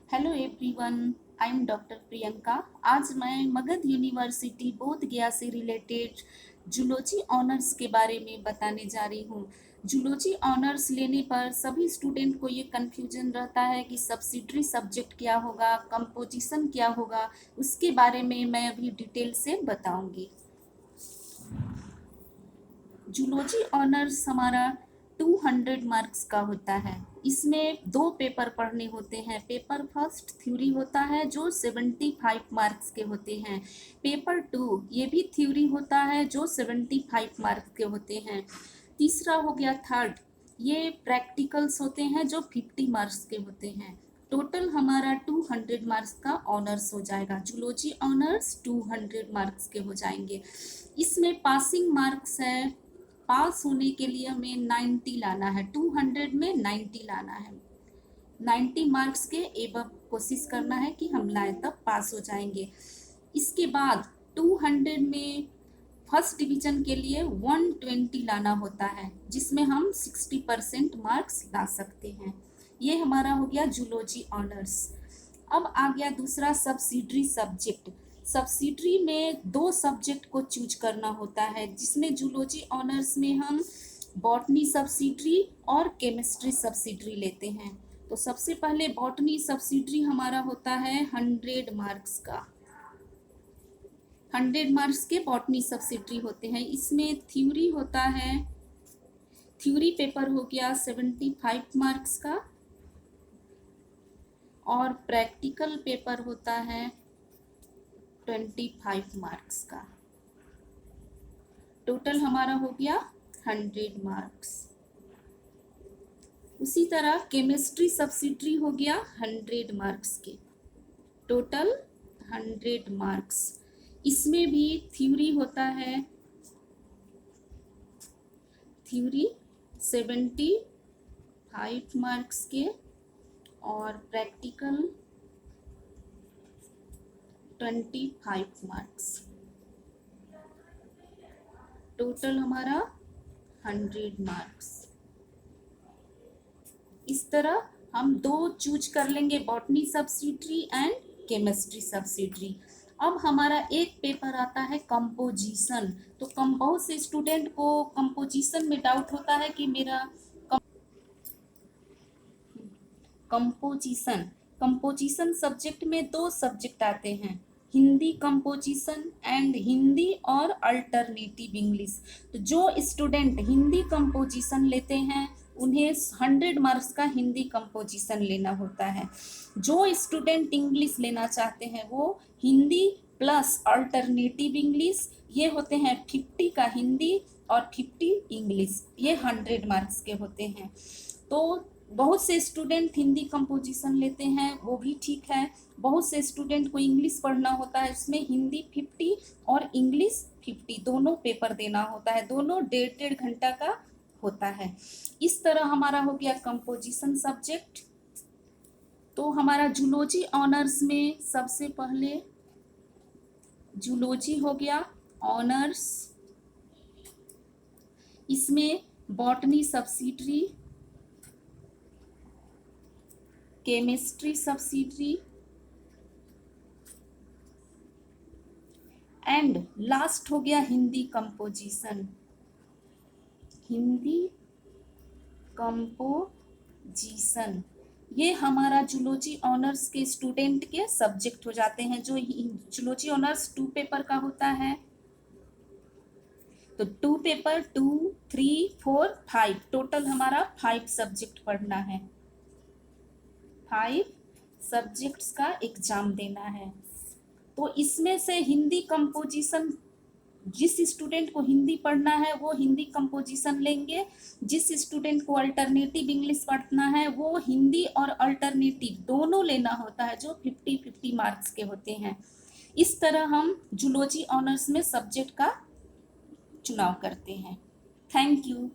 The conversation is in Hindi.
Hello everyone, I am doctor Priyanka. आज मैं मगध यूनिवर्सिटी बोध गया से रिलेटेड जूलॉजी ऑनर्स के बारे में बताने जा रही हूँ। जूलॉजी ऑनर्स लेने पर सभी स्टूडेंट को ये कन्फ्यूजन रहता है कि सब्सिडरी सब्जेक्ट क्या होगा, कंपोजिशन क्या होगा। उसके बारे में मैं अभी डिटेल से बताऊंगी। जूलॉजी ऑनर्स हमारा 200 मार्क्स का होता है। इसमें 2 पेपर पढ़ने होते हैं। पेपर फर्स्ट थ्योरी होता है जो 75 मार्क्स के होते हैं। पेपर 2 ये भी थ्योरी होता है जो 75 मार्क्स के होते हैं। तीसरा हो गया थर्ड, ये प्रैक्टिकल्स होते हैं जो 50 मार्क्स के होते हैं। टोटल हमारा 200 मार्क्स का ऑनर्स हो जाएगा। जूलॉजी ऑनर्स 200 मार्क्स के हो जाएंगे। इसमें पासिंग मार्क्स है। पास होने के लिए हमें 90 लाना है। 200 में 90 लाना है। 90 मार्क्स के एबव कोशिश करना है कि हम लाए, तब पास हो जाएंगे। इसके बाद 200 में फर्स्ट डिवीजन के लिए 120 लाना होता है, जिसमें हम 60% मार्क्स ला सकते हैं। ये हमारा हो गया जूलॉजी ऑनर्स। अब आ गया दूसरा सब्सिडरी सब्जेक्ट। सब्सिडरी में 2 सब्जेक्ट को चूज करना होता है, जिसमें जूलॉजी ऑनर्स में हम बॉटनी सब्सिडरी और केमिस्ट्री सब्सिडरी लेते हैं। तो सबसे पहले बॉटनी सब्सिडरी हमारा होता है 100 मार्क्स का। 100 मार्क्स के बॉटनी सब्सिडरी होते हैं। इसमें थ्योरी होता है, थ्योरी पेपर हो गया 75 मार्क्स का और प्रैक्टिकल पेपर होता है 25 मार्क्स का। टोटल हमारा हो गया 100 मार्क्स। उसी तरह केमिस्ट्री सब्सिडरी हो गया 100 मार्क्स के। Total 100 marks. इसमें भी थ्योरी होता है, थ्योरी 75 मार्क्स के और प्रैक्टिकल 25 मार्क्स। टोटल हमारा 100 मार्क्स। इस तरह हम 2 चूज कर लेंगे, botany subsidiary and chemistry subsidiary. अब हमारा एक पेपर आता है कंपोजिशन। तो बहुत से स्टूडेंट को कंपोजिशन में डाउट होता है कि मेरा कंपोजिशन कंपोजिशन सब्जेक्ट में 2 सब्जेक्ट आते हैं, हिंदी कंपोजिशन एंड हिंदी और अल्टरनेटिव इंग्लिश। तो जो स्टूडेंट हिंदी कंपोजिशन लेते हैं उन्हें 100 मार्क्स का हिंदी कंपोजिशन लेना होता है। जो स्टूडेंट इंग्लिश लेना चाहते हैं वो हिंदी प्लस अल्टरनेटिव इंग्लिश, ये होते हैं 50 का हिंदी और 50 इंग्लिश, ये 100 मार्क्स के होते हैं। तो बहुत से स्टूडेंट हिंदी कंपोजिशन लेते हैं, वो भी ठीक है। बहुत से स्टूडेंट को इंग्लिश पढ़ना होता है, उसमें हिंदी 50 और इंग्लिश 50 दोनों पेपर देना होता है। दोनों 1.5 घंटा का होता है। इस तरह हमारा हो गया कंपोजिशन सब्जेक्ट। तो हमारा जूलॉजी ऑनर्स में सबसे पहले जूलॉजी हो गया ऑनर्स। इसमें botany subsidiary, chemistry subsidiary and last हो गया हिंदी कंपोजिशन। हिंदी कंपोजिशन ये हमारा जूलॉजी ऑनर्स के स्टूडेंट के सब्जेक्ट हो जाते हैं। जो जूलॉजी ऑनर्स 2 पेपर का होता है, तो 2 पेपर 2, 3, 4, 5 टोटल हमारा 5 सब्जेक्ट पढ़ना है। 5 सब्जेक्ट्स का एग्जाम देना है। तो इसमें से हिंदी कंपोजिशन, जिस स्टूडेंट को हिंदी पढ़ना है वो हिंदी कंपोजिशन लेंगे। जिस स्टूडेंट को अल्टरनेटिव इंग्लिश पढ़ना है वो हिंदी और अल्टरनेटिव दोनों लेना होता है, जो 50-50 मार्क्स के होते हैं। इस तरह हम जूलॉजी ऑनर्स में सब्जेक्ट का चुनाव करते हैं। Thank you.